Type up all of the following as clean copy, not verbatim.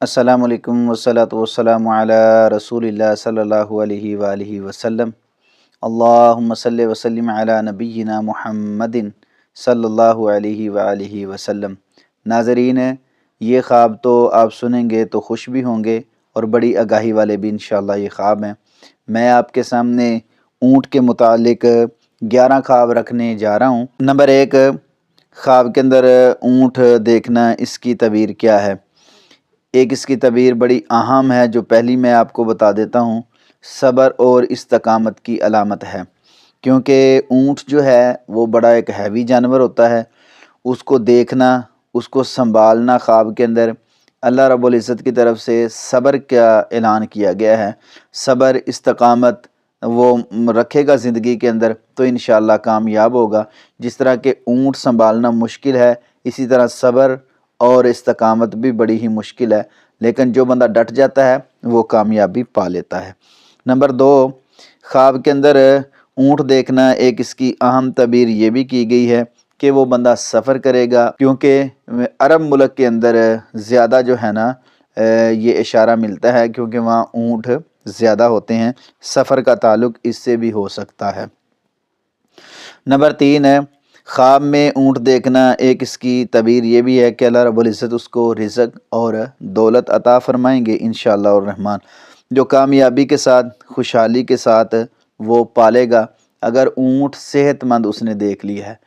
अस्सलामु अलैकुम वस्सलातु वस्सलामु अला रसूलिल्लाह सल्लल्लाहु अलैहि वालिहि वसल्लम। अल्लाहुम्मा सल्लि वसल्लिम अला नबिय्यिना मुहम्मदिन सल्लल्लाहु अलैहि वालिहि वसल्लम। नाज़रीन, ये ख्वाब तो आप सुनेंगे तो खुश भी होंगे और बड़ी आगाही वाले भी इंशाअल्लाह ये ख्वाब हैं। मैं आपके सामने ऊँट के मुतालिक 11 ख्वाब रखने जा रहा हूँ। नंबर 1, ख्वाब के अंदर ऊँट देखना, इसकी तबीर क्या है। एक इसकी तबीर बड़ी अहम है, जो पहली मैं आपको बता देता हूँ। सब्र और इस्तकामत की अलामत है, क्योंकि ऊँट जो है वो बड़ा एक हैवी जानवर होता है। उसको देखना, उसको संभालना, ख्वाब के अंदर अल्लाह रब्बुल इज़्ज़त की तरफ से सब्र का ऐलान किया गया है। सब्र इस्तकामत वो रखेगा ज़िंदगी के अंदर तो इंशाअल्लाह कामयाब होगा। जिस तरह के ऊँट संभालना मुश्किल है, इसी तरह सब्र और इस्तकामत भी बड़ी ही मुश्किल है, लेकिन जो बंदा डट जाता है वो कामयाबी पा लेता है। नंबर 2, ख्वाब के अंदर ऊँट देखना, एक इसकी अहम तबीर ये भी की गई है कि वो बंदा सफ़र करेगा, क्योंकि अरब मुल्क के अंदर ज़्यादा जो है ना ये इशारा मिलता है, क्योंकि वहाँ ऊँट ज़्यादा होते हैं। सफ़र का ताल्लुक़ इससे भी हो सकता है। नंबर 3 है, ख्वाब में ऊँट देखना, एक इसकी तबीर ये भी है कि अल्लाह रब्बुल इज़्ज़त उसको रिज़्क़ और दौलत अता फ़रमाएंगे इंशाअल्लाह और रहमान, जो कामयाबी के साथ, खुशहाली के साथ वो पालेगा। अगर ऊँट सेहतमंद उसने देख लिया है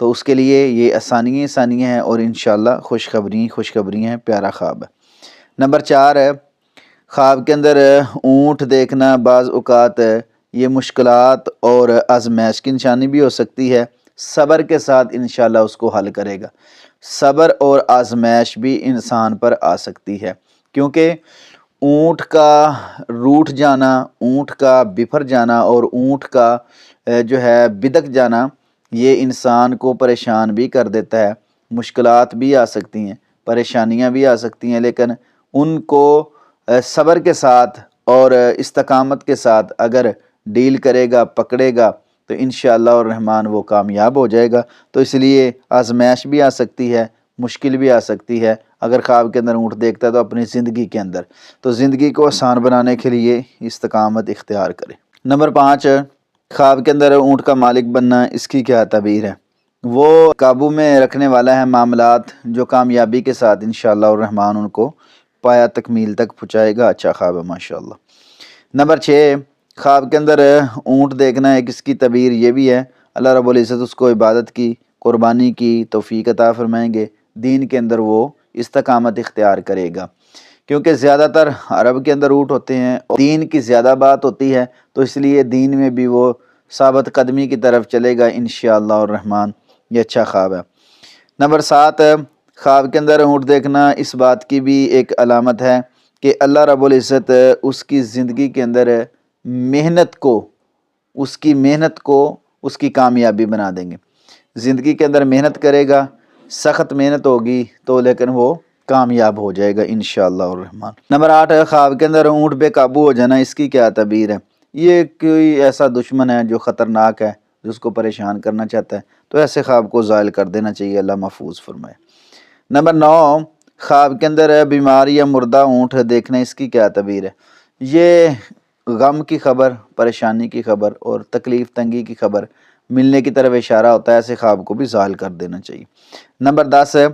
तो उसके लिए ये आसानियाँ हैं और इंशाअल्लाह खुशखबरी हैं। प्यारा ख्वाब है। नंबर 4 है, ख्वाब के अंदर ऊँट देखना बाज़ औक़ात ये मुश्किलात और आज़माइश की निशानी भी हो सकती है। सब्र के साथ इंशाअल्लाह उसको हल करेगा। सब्र और आज़माइश भी इंसान पर आ सकती है, क्योंकि ऊँट का रूठ जाना, ऊँट का बिफर जाना और ऊँट का जो है बिदक जाना, ये इंसान को परेशान भी कर देता है। मुश्किलात भी आ सकती हैं, परेशानियां भी आ सकती हैं, लेकिन उनको सब्र के साथ और इस्तकामत के साथ अगर डील करेगा, पकड़ेगा तो इंशाअल्लाह और रहमान वो कामयाब हो जाएगा। तो इसलिए आज़माइश भी आ सकती है, मुश्किल भी आ सकती है। अगर ख्वाब के अंदर ऊँट देखता है तो अपनी ज़िंदगी के अंदर, तो ज़िंदगी को आसान बनाने के लिए इस्तकामत इख्तियार करें। नंबर 5, ख्वाब के अंदर ऊँट का मालिक बनना, इसकी क्या तबीर है। वो काबू में रखने वाला है मामलात, जो कामयाबी के साथ इंशाअल्लाह और रहमान उनको पाया तकमील तक पहुँचाएगा। अच्छा ख्वाब है माशाअल्लाह। नंबर 6, ख्वाब के अंदर ऊँट देखना, एक इसकी तबीर ये भी है अल्लाह रब्बुल इज़्ज़त उसको इबादत की, कुर्बानी की तौफ़ीक अता फ़रमाएंगे। दीन के अंदर वो इस्तकामत इख्तियार करेगा, क्योंकि ज़्यादातर अरब के अंदर ऊँट होते हैं और दीन की ज़्यादा बात होती है, तो इसलिए दीन में भी वो साबित कदमी की तरफ चलेगा इंशाअल्लाह और रहमान। ये अच्छा ख्वाब है। नंबर 7, ख्वाब के अंदर ऊँट देखना, इस बात की भी एक अलामत है कि अल्लाह रब्बुल इज़्ज़त उसकी ज़िंदगी के अंदर उसकी मेहनत को उसकी कामयाबी बना देंगे। ज़िंदगी के अंदर मेहनत करेगा, सख्त मेहनत होगी तो लेकिन वो कामयाब हो जाएगा इंशाअल्लाह और रहमान। नंबर 8 है, ख्वाब के अंदर ऊँट बेकाबू हो जाना, इसकी क्या तबीर है। ये कोई ऐसा दुश्मन है जो ख़तरनाक है, जो उसको परेशान करना चाहता है, तो ऐसे ख्वाब को ज़ायल कर देना चाहिए, अल्लाह महफूज फरमाए। नंबर 9, ख्वाब के अंदर बीमार या मुर्दा ऊँट देखना, इसकी क्या तबीर है। ये गम की खबर, परेशानी की खबर और तकलीफ़ तंगी की खबर मिलने की तरफ इशारा होता है, ऐसे ख्वाब को भी ज़ायल कर देना चाहिए। नंबर 10 है,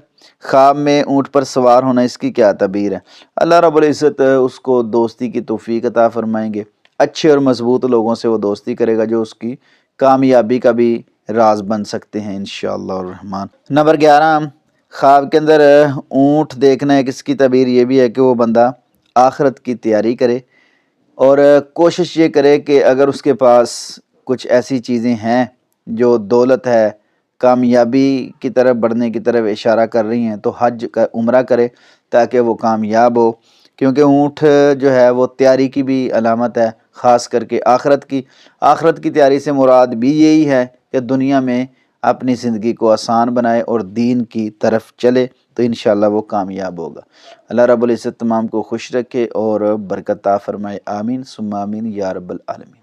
ख्वाब में ऊँट पर सवार होना, इसकी क्या तबीर है। अल्लाह रब्बुल इज़्ज़त उसको दोस्ती की तौफ़ीक अता फ़रमाएंगे। अच्छे और मज़बूत लोगों से वो दोस्ती करेगा, जो उसकी कामयाबी का भी राज बन सकते हैं इंशाअल्लाह और रहमान। नंबर 11, ख्वाब के अंदर ऊँट देखना है, किसकी तबीर ये भी है कि वो बंदा आखिरत की तैयारी करे और कोशिश ये करे कि अगर उसके पास कुछ ऐसी चीज़ें हैं जो दौलत है, कामयाबी की तरफ बढ़ने की तरफ इशारा कर रही हैं, तो हज का उम्रा करे ताकि वो कामयाब हो। क्योंकि ऊँट जो है वो तैयारी की भी अलामत है, ख़ास करके आखिरत की तैयारी से मुराद भी यही है कि दुनिया में अपनी ज़िंदगी को आसान बनाए और दीन की तरफ चले, तो इंशाअल्लाह वो कामयाब होगा। अल्लाह रब्बुल इज़्ज़त तमाम को खुश रखे और बरकत अता फ़रमाए। आमीन सुम्मा आमीन या रब्बल आलमीन।